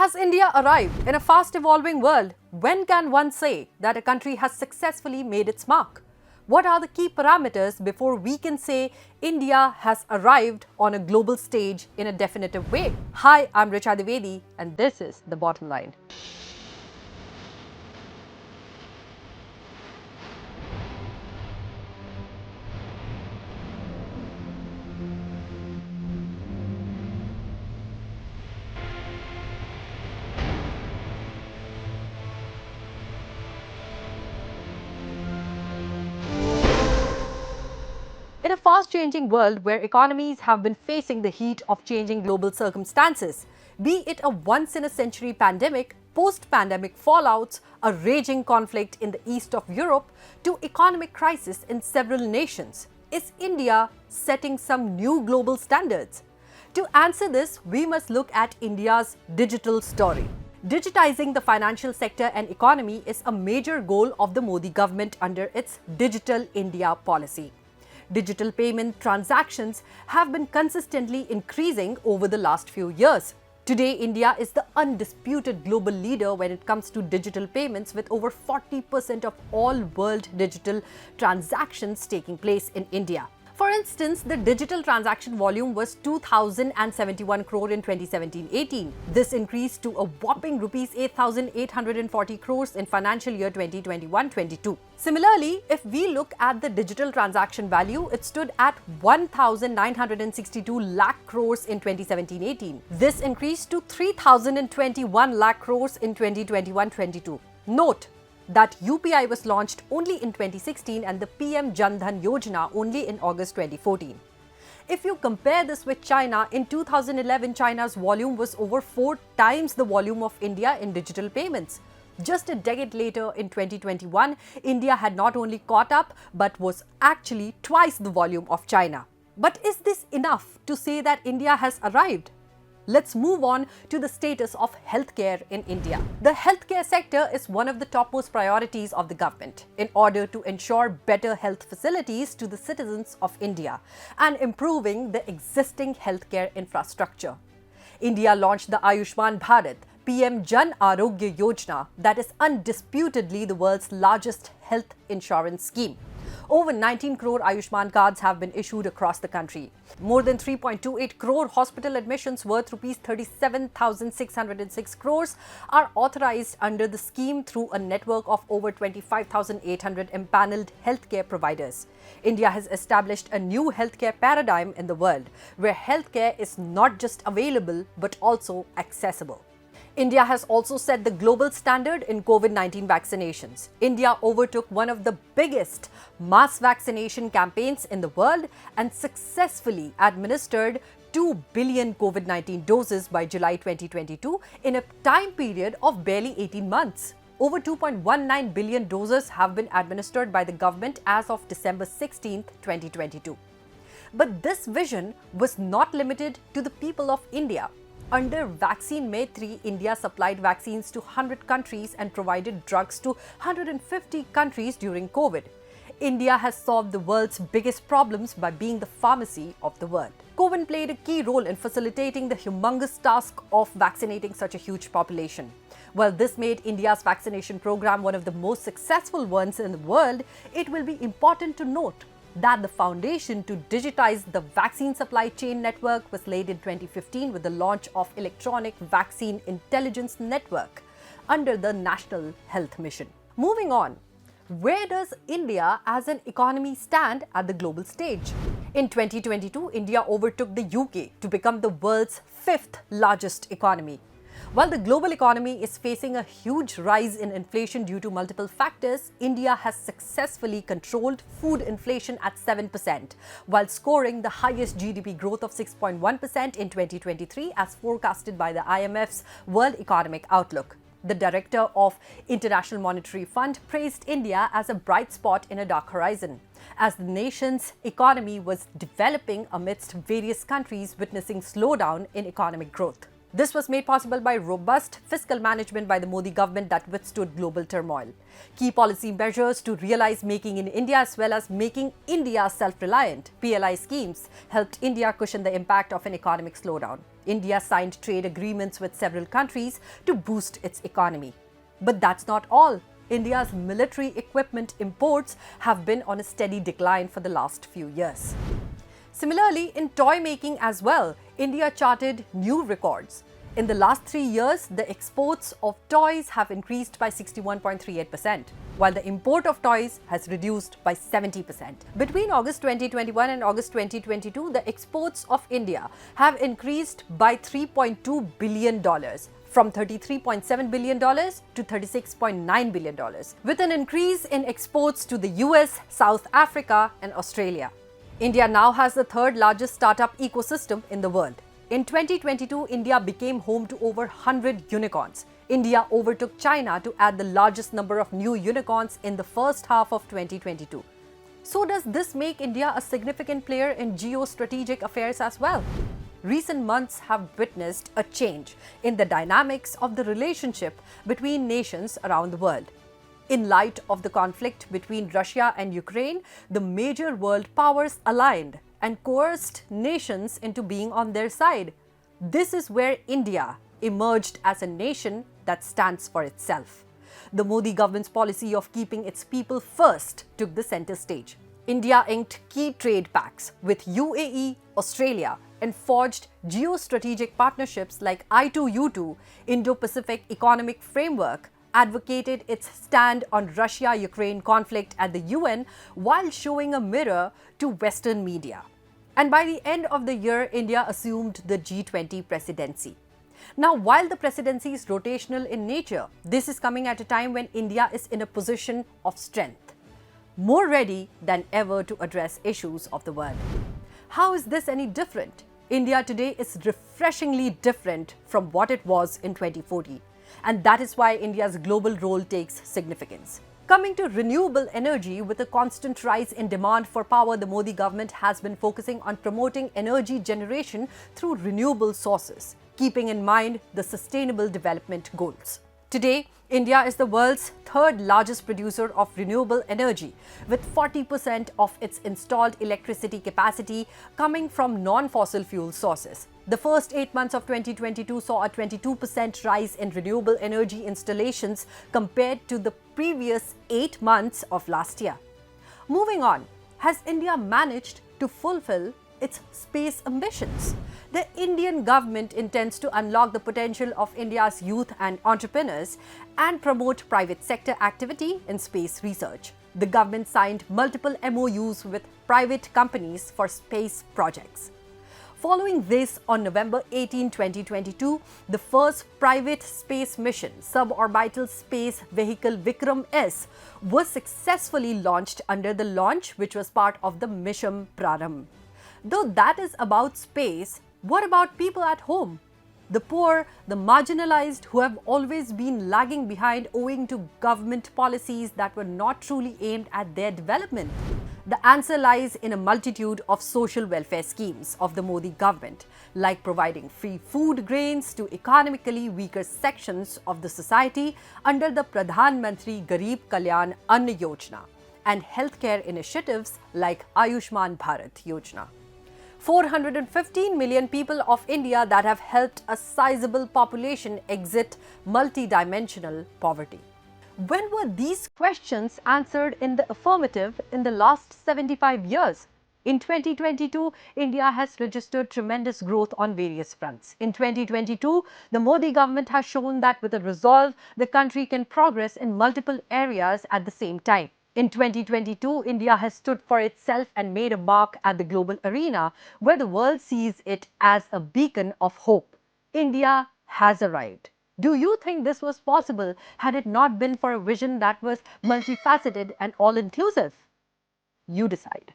Has India arrived in a fast-evolving world? When can one say that a country has successfully made its mark? What are the key parameters before we can say India has arrived on a global stage in a definitive way? Hi, I'm Richa Dwivedi and this is The Bottom Line. In a fast-changing world where economies have been facing the heat of changing global circumstances, be it a once-in-a-century pandemic, post-pandemic fallouts, a raging conflict in the east of Europe, to economic crisis in several nations, is India setting some new global standards? To answer this, we must look at India's digital story. Digitizing the financial sector and economy is a major goal of the Modi government under its Digital India policy. Digital payment transactions have been consistently increasing over the last few years. Today, India is the undisputed global leader when it comes to digital payments, with over 40% of all world digital transactions taking place in India. For instance, the digital transaction volume was 2,071 crore in 2017-18. This increased to a whopping rupees 8,840 crores in financial year 2021-22. Similarly, if we look at the digital transaction value, it stood at 1,962 lakh crores in 2017-18. This increased to 3,021 lakh crores in 2021-22. Note that UPI was launched only in 2016 and the PM Yojana only in August 2014. If you compare this with China, in 2011, China's volume was over 4 times the volume of India in digital payments. Just a decade later, in 2021, India had not only caught up but was actually twice the volume of China. But is this enough to say that India has arrived? Let's move on to the status of healthcare in India. The healthcare sector is one of the topmost priorities of the government in order to ensure better health facilities to the citizens of India and improving the existing healthcare infrastructure. India launched the Ayushman Bharat PM Jan Arogya Yojana, that is undisputedly the world's largest health insurance scheme. Over 19 crore Ayushman cards have been issued across the country. More than 3.28 crore hospital admissions worth rupees 37,606 crores are authorized under the scheme through a network of over 25,800 empaneled healthcare providers. India has established a new healthcare paradigm in the world, where healthcare is not just available but also accessible. India has also set the global standard in COVID-19 vaccinations. India overtook one of the biggest mass vaccination campaigns in the world and successfully administered 2 billion COVID-19 doses by July 2022 in a time period of barely 18 months. Over 2.19 billion doses have been administered by the government as of December 16, 2022. But this vision was not limited to the people of India. Under Vaccine Maitri, India supplied vaccines to 100 countries and provided drugs to 150 countries during COVID. India has solved the world's biggest problems by being the pharmacy of the world. COVID played a key role in facilitating the humongous task of vaccinating such a huge population. While this made India's vaccination program one of the most successful ones in the world, it will be important to note that the foundation to digitize the vaccine supply chain network was laid in 2015 with the launch of Electronic Vaccine Intelligence Network under the National Health Mission. Moving on, where does India as an economy stand at the global stage? In 2022, India overtook the UK to become the world's 5th largest economy. While the global economy is facing a huge rise in inflation due to multiple factors, India has successfully controlled food inflation at 7%, while scoring the highest GDP growth of 6.1% in 2023 as forecasted by the IMF's World Economic Outlook. The director of International Monetary Fund praised India as a bright spot in a dark horizon, as the nation's economy was developing amidst various countries witnessing slowdown in economic growth. This was made possible by robust fiscal management by the Modi government that withstood global turmoil. Key policy measures to realize Making in India as well as Making India self-reliant (PLI) schemes helped India cushion the impact of an economic slowdown. India signed trade agreements with several countries to boost its economy. But that's not all. India's military equipment imports have been on a steady decline for the last few years. Similarly, in toy making as well, India charted new records. In the last 3 years, the exports of toys have increased by 61.38%, while the import of toys has reduced by 70%. Between August 2021 and August 2022, the exports of India have increased by $3.2 billion, from $33.7 billion to $36.9 billion, with an increase in exports to the US, South Africa, and Australia. India now has the third largest startup ecosystem in the world. In 2022, India became home to over 100 unicorns. India overtook China to add the largest number of new unicorns in the first half of 2022. So does this make India a significant player in geostrategic affairs as well? Recent months have witnessed a change in the dynamics of the relationship between nations around the world. In light of the conflict between Russia and Ukraine, the major world powers aligned and coerced nations into being on their side. This is where India emerged as a nation that stands for itself. The Modi government's policy of keeping its people first took the center stage. India inked key trade pacts with UAE, Australia, and forged geostrategic partnerships like I2U2, Indo-Pacific Economic Framework, advocated its stand on Russia-Ukraine conflict at the UN while showing a mirror to Western media. And by the end of the year, India assumed the G20 presidency. Now, while the presidency is rotational in nature, this is coming at a time when India is in a position of strength, more ready than ever to address issues of the world. How is this any different? India today is refreshingly different from what it was in 2014. And that is why India's global role takes significance. Coming to renewable energy, with a constant rise in demand for power, the Modi government has been focusing on promoting energy generation through renewable sources, keeping in mind the Sustainable Development Goals. Today, India is the world's third largest producer of renewable energy, with 40% of its installed electricity capacity coming from non-fossil fuel sources. The first 8 months of 2022 saw a 22% rise in renewable energy installations compared to the previous 8 months of last year. Moving on, has India managed to fulfill its space ambitions? The Indian government intends to unlock the potential of India's youth and entrepreneurs and promote private sector activity in space research. The government signed multiple MOUs with private companies for space projects. Following this, on November 18, 2022, the first private space mission, suborbital space vehicle Vikram-S, was successfully launched under the launch, which was part of the Mission Prarambh. Though that is about space, what about people at home? The poor, the marginalized, who have always been lagging behind owing to government policies that were not truly aimed at their development. The answer lies in a multitude of social welfare schemes of the Modi government, like providing free food grains to economically weaker sections of the society under the Pradhan Mantri Garib Kalyan Ann Yojana, and healthcare initiatives like Ayushman Bharat Yojana. 415 million people of India that have helped a sizable population exit multidimensional poverty. When were these questions answered in the affirmative in the last 75 years? In 2022, India has registered tremendous growth on various fronts. In 2022, the Modi government has shown that with a resolve, the country can progress in multiple areas at the same time. In 2022, India has stood for itself and made a mark at the global arena, where the world sees it as a beacon of hope. India has arrived. Do you think this was possible had it not been for a vision that was multifaceted and all-inclusive? You decide.